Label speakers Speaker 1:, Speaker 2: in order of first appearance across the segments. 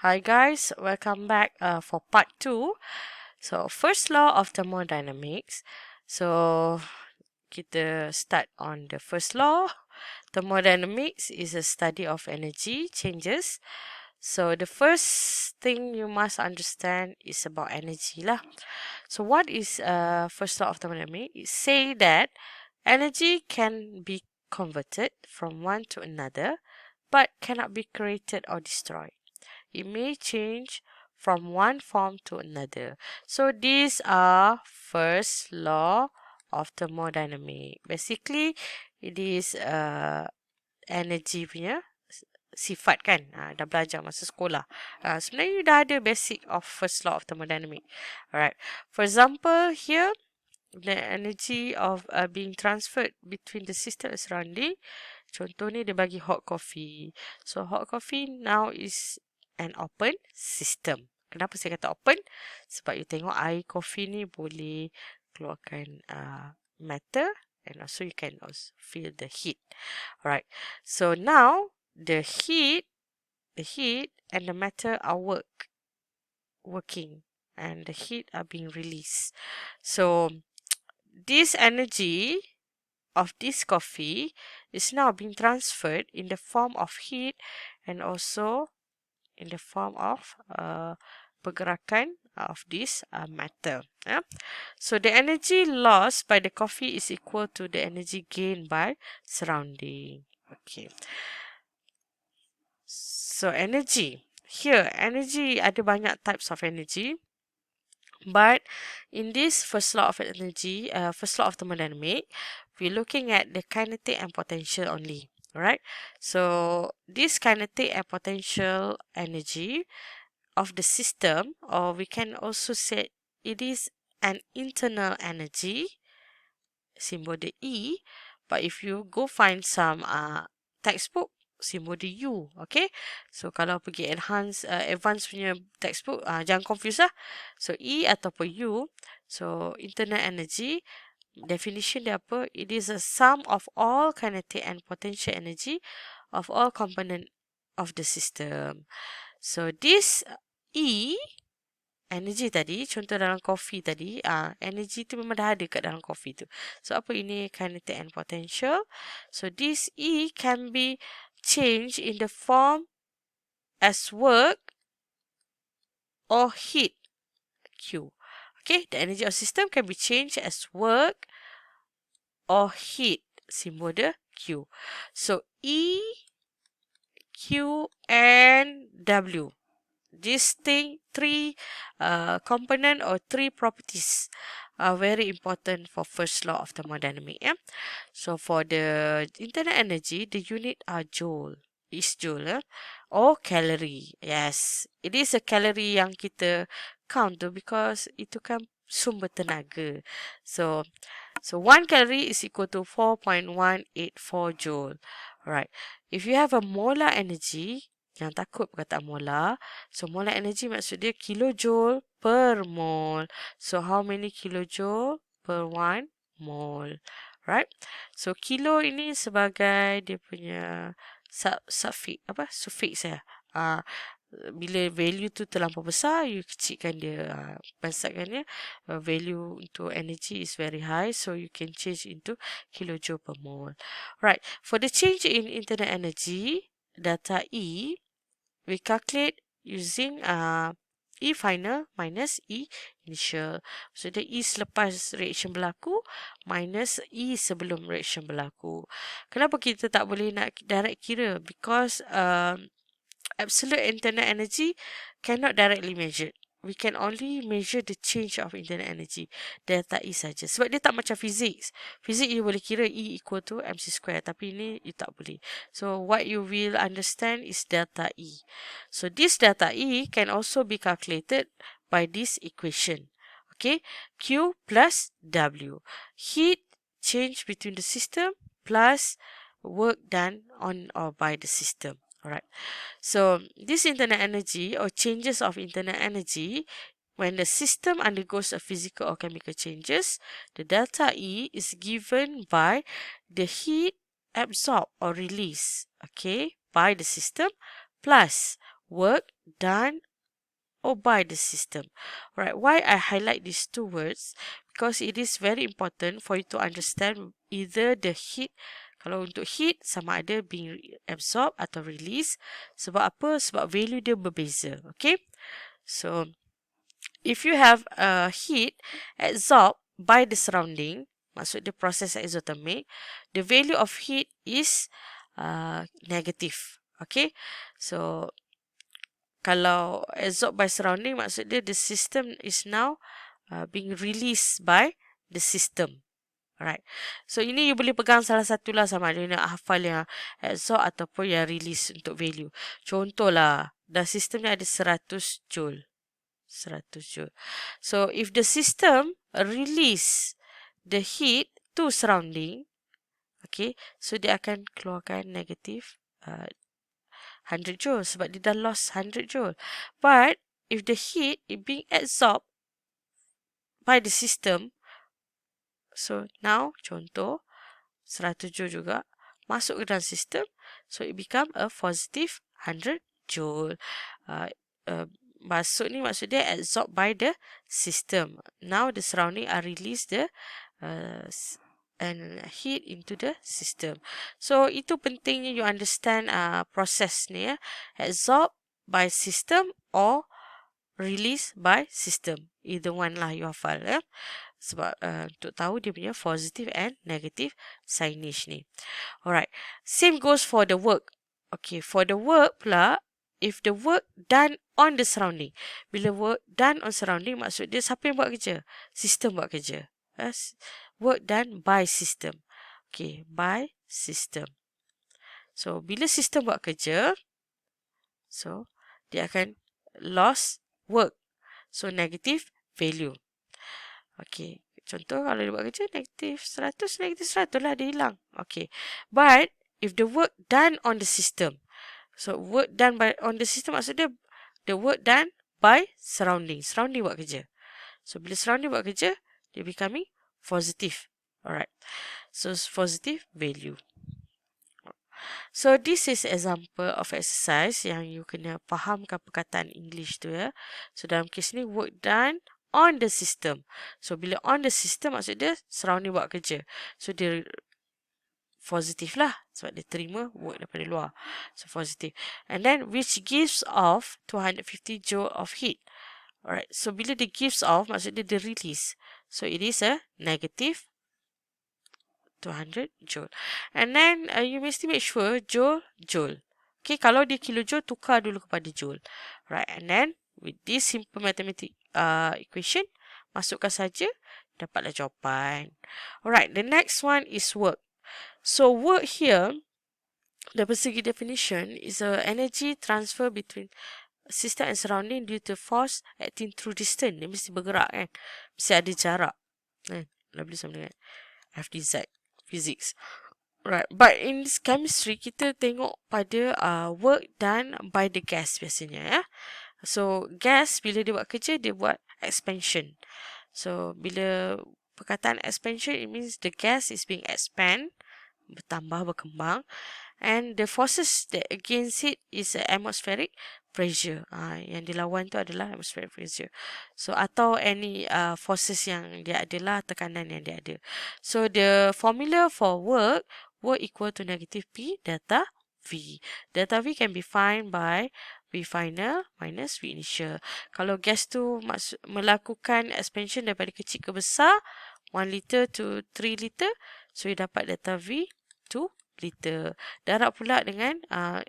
Speaker 1: Hi guys, welcome back for part 2. So, first law of thermodynamics. So, kita start on the first law. Thermodynamics is a study of energy changes. So, the first thing you must understand is about energy lah. So, what is first law of thermodynamics? It say that energy can be converted from one to another, but cannot be created or destroyed. It may change from one form to another. So these are first law of thermodynamics. Basically, it is energy punya sifat kan. Dah belajar masa sekolah. Sebenarnya dah ada basic of first law of thermodynamics. Alright. For example, here the energy of being transferred between the system and surrounding. Contoh ni dia bagi hot coffee. So hot coffee now is an open system. Kenapa saya kata open? Sebab you tengok air coffee ni boleh keluarkan matter and also you can also feel the heat. Alright. So now the heat and the matter are working and the heat are being released. So this energy of this coffee is now being transferred in the form of heat and also in the form of pergerakan of this matter. So the energy lost by the coffee is equal to the energy gained by surrounding. Okay. So energy. Here, energy ada banyak types of energy. But in this first law of energy, first law of thermodynamics, we're looking at the kinetic and potential only. Right? So this kinetic and potential energy of the system, or we can also say it is an internal energy, symbol the E. But if you go find some textbook, simbol the U. Okay, so kalau pergi advance punya textbook, jangan confuse lah. So E ataupun U. So internal energy, definition dia apa? It is a sum of all kinetic and potential energy of all component of the system. So this E, energy tadi, contoh dalam kopi tadi, energy tu memang dah ada kat dalam kopi tu. So apa ini? Kinetic and potential. So this E can be changed in the form as work or heat, Q. Okay, the energy of system can be changed as work or heat, symbol the Q. So E, Q, and W. These three component or three properties are very important for first law of thermodynamics. Yeah? So for the internal energy, the unit are joule. Is joule or calorie. Yes, it is a calorie yang kita count tu because itu kan sumber tenaga. So 1 calorie is equal to 4.184 joule. Alright. If you have a molar energy, jangan takut perkataan molar. So molar energy maksud dia kilojoule per mole. So how many kilojoule per 1 mole? Right? So kilo ini sebagai dia punya suffix ya. Bila value tu terlampau besar, you kecilkan dia, pensatkan dia, value untuk energy is very high, so you can change into kilojoule per mole. Right, for the change in internal energy, data E, we calculate using E final minus E initial. So, the E selepas reaction berlaku minus E sebelum reaction berlaku. Kenapa kita tak boleh nak direct kira? Because absolute internal energy cannot directly measured. We can only measure the change of internal energy, delta E saja. Sebab dia tak macam fizik. Fizik you boleh kira E equal to mc square. Tapi ini you tak boleh. So what you will understand is delta E. So this delta E can also be calculated by this equation. Okay, Q plus W. Heat change between the system plus work done on or by the system. Alright, so this internal energy or changes of internal energy, when the system undergoes a physical or chemical changes, the delta E is given by the heat absorbed or released, okay, by the system plus work done by the system. Alright, why I highlight these two words? Because it is very important for you to understand either the heat. Kalau untuk heat, sama ada being absorbed atau release. Sebab apa? Sebab value dia berbeza. Okay? So, if you have heat absorbed by the surrounding, maksud dia proses exothermic, the value of heat is negative. Okay? So, kalau absorbed by surrounding, maksud dia the system is now being released by the system. Alright. So, ini you boleh pegang salah satu lah, sama ada nak hafal yang absorb ataupun yang release untuk value. Contohlah, the system ni ada 100 joule. 100 joule. So, if the system release the heat to surrounding, okay, so dia akan keluarkan negative 100 joule sebab dia dah lost 100 joule. But if the heat is being absorbed by the system, so now contoh 100 joule juga masuk ke dalam sistem, so it become a positive 100 joule. Masuk ni maksud dia absorbed by the system. Now the surrounding are released the and heat into the system. So itu pentingnya you understand proses ni ya. Absorb by system or release by system. Either one lah you hafal ya. Sebab untuk tahu dia punya positive and negative signage ni. Alright. Same goes for the work. Okay, for the work pula, if the work done on the surrounding. Bila work done on surrounding, maksud dia siapa yang buat kerja? System buat kerja. Work done by system. Okay, by system. So, bila system buat kerja, so, dia akan lost work. So, negative value. Okay, contoh kalau dia buat kerja, negative 100 lah, dia hilang. Okay, but if the work done on the system, so, work done on the system maksud dia, the work done by surrounding. Surrounding buat kerja. So, bila surrounding buat kerja, dia becoming positive. Alright. So, positive value. So, this is example of exercise yang you kena fahamkan perkataan English tu ya. So, dalam kes ni, work done on the system. So, bila on the system, maksud dia surrounding buat kerja. So, dia positif lah. Sebab dia terima work daripada luar. So, positive. And then, which gives off 250 joule of heat. Alright. So, bila dia gives off, maksud dia release. So, it is a negative 200 joule. And then, you mesti make sure joule. Okay, kalau dia kilojoule, tukar dulu kepada joule. Right, and then, with this simple mathematical equation, masukkan saja, dapatlah jawapan. Alright, the next one is work. So, work here, dari segi definition, is a energy transfer between system and surrounding due to force acting through distance. Dia mesti bergerak kan. Mesti ada jarak. Boleh sama dengan FDZ. Physics. Right. But in this chemistry, kita tengok pada work done by the gas biasanya ya. So, gas bila dia buat kerja, dia buat expansion. So, bila perkataan expansion, it means the gas is being expand, bertambah, berkembang. And the forces that against it is atmospheric pressure. Yang dilawan tu adalah atmospheric pressure. So, atau any forces yang dia adalah, tekanan yang dia ada. So, the formula for work equal to negative P delta V. Delta V can be found by V final minus V initial. Kalau gas tu melakukan expansion daripada kecil ke besar, 1 liter to 3 liter, so you dapat delta V 2 liter. Darab pula dengan 1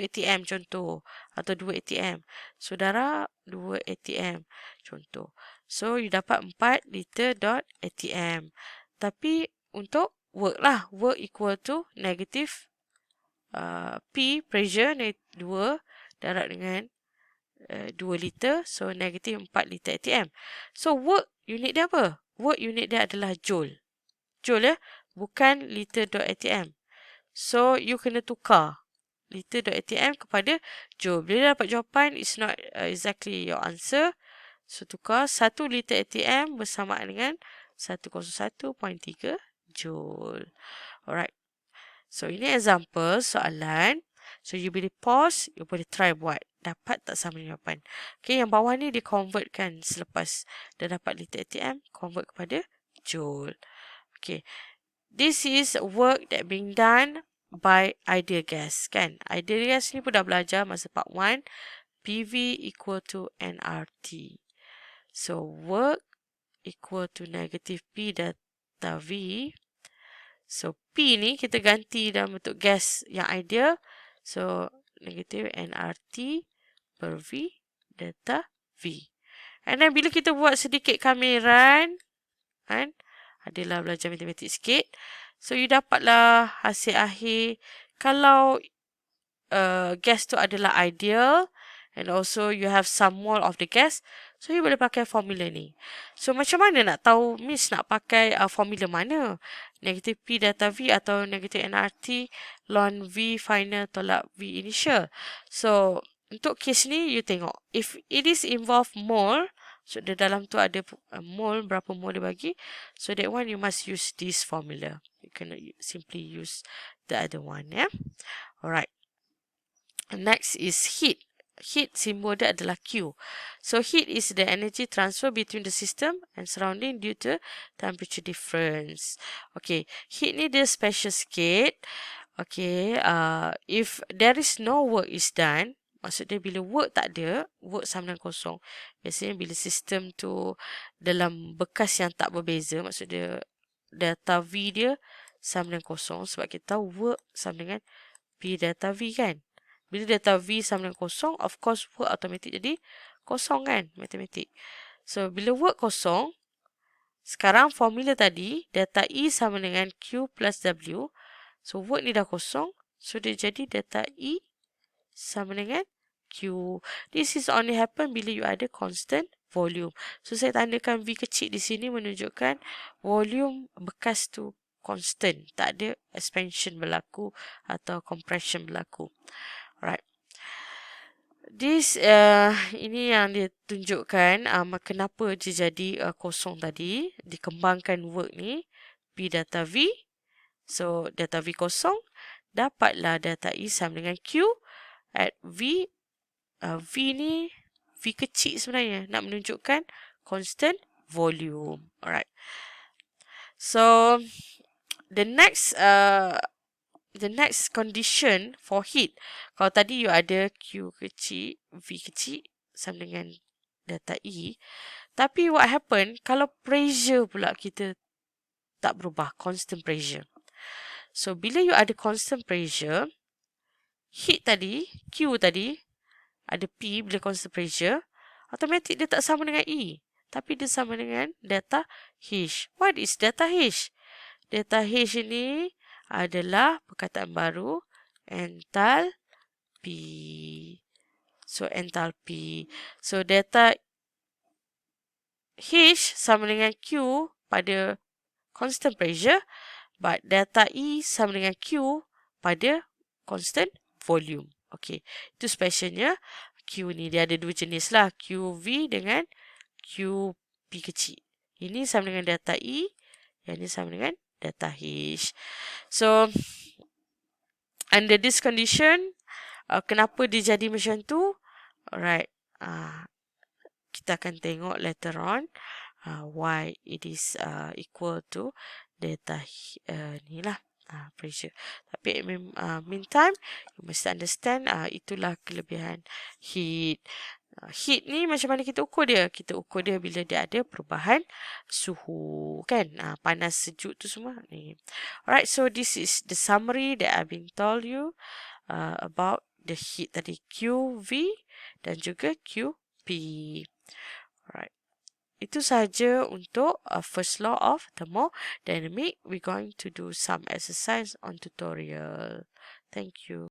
Speaker 1: ATM contoh atau 2 ATM. So, darab 2 ATM contoh. So, you dapat 4 liter dot ATM. Tapi, untuk work lah. Work equal to negative P, pressure, 2 darab dengan 2 liter. So, negative 4 liter ATM. So, work unit dia apa? Work unit dia adalah joule. Joule ya? Bukan liter dot ATM. So, you kena tukar liter dot ATM kepada joule. Bila dapat jawapan, it's not exactly your answer. So, tukar 1 liter ATM bersamaan dengan 101.3 joule. Alright. So, ini example soalan. So, you boleh pause, you boleh try buat. Dapat tak sama jawapan. Okay, yang bawah ni dia convertkan selepas dah dapat liter ATM, convert kepada joule. Okay, this is work that being done by ideal gas, kan? Ideal gas ni pun dah belajar masa part 1. PV equal to nRT. So, work equal to negative P delta V. So, P ni kita ganti dalam bentuk gas yang ideal. So, negative nRT per V delta V. And then, bila kita buat sedikit kamiran, kan? Adalah belajar matematik sikit. So, you dapatlah hasil akhir. Kalau gas tu adalah ideal, and also you have some mole of the gas, so you boleh pakai formula ni. So, macam mana nak tahu Miss nak pakai formula mana? Negative P delta V atau negative nRT ln V final tolak V initial. So, untuk kes ni, you tengok. If it is involve mole, so di dalam tu ada mole, berapa mole dia bagi. So, that one you must use this formula. You cannot simply use the other one, yeah? Alright. Next is heat. Heat symbol dia adalah Q. So, heat is the energy transfer between the system and surrounding due to temperature difference. Okay, heat ni dia special sikit. Okay, if there is no work is done, maksudnya bila work tak ada, work sama dengan kosong. Biasanya bila sistem tu dalam bekas yang tak berbeza, maksudnya delta V dia sama dengan kosong. Sebab kita tahu work sama dengan P delta V, kan? Bila delta V sama dengan kosong, of course work automatic jadi kosong, kan? Matematik. So, bila work kosong, sekarang formula tadi, delta E sama dengan Q plus W. So, work ni dah kosong. So, dia jadi delta E sama dengan Q. This is only happen bila you ada constant volume. So, saya tandakan V kecil di sini menunjukkan volume bekas tu constant. Tak ada expansion berlaku atau compression berlaku. Alright. This, ini yang dia tunjukkan kenapa dia jadi kosong tadi. Dikembangkan work ni. P delta V. So, delta V kosong. Dapatlah delta E sama dengan Q. At V. V ni, V kecil sebenarnya. Nak menunjukkan constant volume. Alright. So, the next condition for heat. Kalau tadi you ada Q kecil, V kecil sama dengan delta E. Tapi what happen kalau pressure pula kita tak berubah, constant pressure. So, bila you ada constant pressure, heat tadi, Q tadi, ada P bila constant pressure, automatic dia tak sama dengan E. Tapi dia sama dengan delta H. What is delta H? Delta H ini adalah perkataan baru, enthalpy. So, enthalpy. So, delta H sama dengan Q pada constant pressure, but delta E sama dengan Q pada constant volume. Okay, itu specialnya. Q ni dia ada dua jenis lah. QV dengan QP kecil. Ini sama dengan delta E, yang ini sama dengan delta H. So, under this condition, kenapa dia jadi macam tu? Alright, kita akan tengok later on why it is equal to delta ni lah, pressure. Tapi meantime, you must understand itulah kelebihan heat. Heat ni macam mana kita ukur dia? Kita ukur dia bila dia ada perubahan suhu, kan? Panas, sejuk tu semua ni. Alright, so this is the summary that I've been told you about the heat tadi, QV dan juga QP. Alright. Itu sahaja untuk first law of thermodynamic. We're going to do some exercise on tutorial. Thank you.